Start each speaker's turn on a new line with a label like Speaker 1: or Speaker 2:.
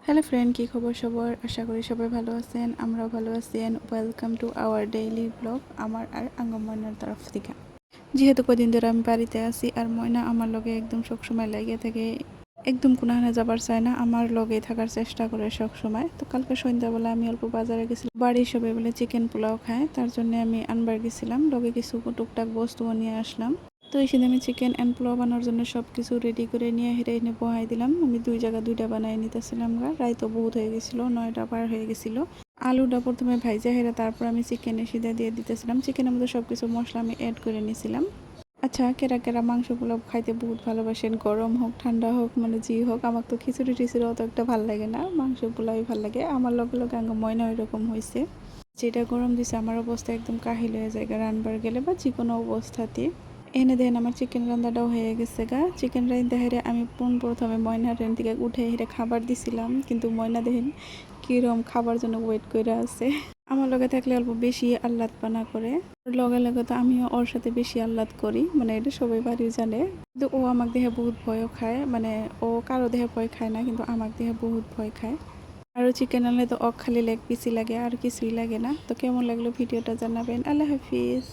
Speaker 1: Hello friend, কী খবর সবার? আশা করি সবাই ভালো আছেন, আমরাও ভালো আছেন। Welcome to our daily blog আমার আর আঙ্গম ময়নার তরফ থেকে। যেহেতু কদিন ধরে আমি বাড়িতে আছি আর ময়না আমার লগে একদম সবসময় লেগে থাকে, একদম কোনাহানে যাবার চায় না, আমার লগেই থাকার চেষ্টা করে সব সময়। তো কালকে সন্ধ্যাবেলা আমি অল্প বাজারে গেছিলাম, বাড়ির সবাই বলে চিকেন পোলাও খায়, তার জন্য আমি আনবার গেছিলাম, লগে কিছু টুকটাক বস্তুও নিয়ে আসলাম। তো এই আমি চিকেন অ্যান্ড পোলাও বানানোর জন্য সব কিছু রেডি করে নিয়ে হেরে এনে বহাই দিলাম। আমি দুই জায়গা দুইটা বানাই নিতেছিলাম গা, রাইতো বহুত হয়ে গেছিলো, 9টা পার হয়ে গেছিলো। আলুটা প্রথমে ভাইজা হেরে তারপর আমি চিকেনে সিধা দিয়ে দিতেছিলাম। চিকেনের মধ্যে সব কিছু মশলা আমি অ্যাড করে নিয়েছিলাম। আচ্ছা, কেরা কেরা মাংস পোলাও খাইতে বহুত ভালোবাসেন, গরম হোক ঠান্ডা হোক মানে জি হোক। আমার তো খিচুড়ি টিচুড়ি অত একটা ভাল লাগে না, মাংস পোলাওই ভাল লাগে। আমার লগে লগে আঙ্গ ময়না এরকম হয়েছে, যেটা গরম দিছে আমার অবস্থা একদম কাহিল হয়ে যায় রান্নার গেলে বা যে কোনো অবস্থাতে। এনে দেখেন আমার চিকেন রান্নাটাও হয়ে গেছে গা। চিকেন রান্না হেরে আমি প্রথমে ময়নার রেন থেকে উঠে হেরে খাবার দিছিলাম, কিন্তু ময়না দেখেন কিরম খাবার জন্য ওয়েট করে আছে। আমার লগে থাকলে অল্প বেশি আহ্লাদ পানা করে, লগে লগে তো আমিও ওর সাথে বেশি আহ্লাদ করি, মানে এটা সবাই বাড়ি জানে। কিন্তু ও আমার দেহে বহুত ভয়ও খায়, মানে ও কারো দেহে ভয় খায় না, কিন্তু আমার দেহে বহুত ভয় খায়। আর চিকেন আনলে তো খালি লেগ পিসই লাগে, আর কিছুই লাগে না। তো কেমন লাগলো ভিডিওটা জানাবেন। আল্লাহ হাফিজ।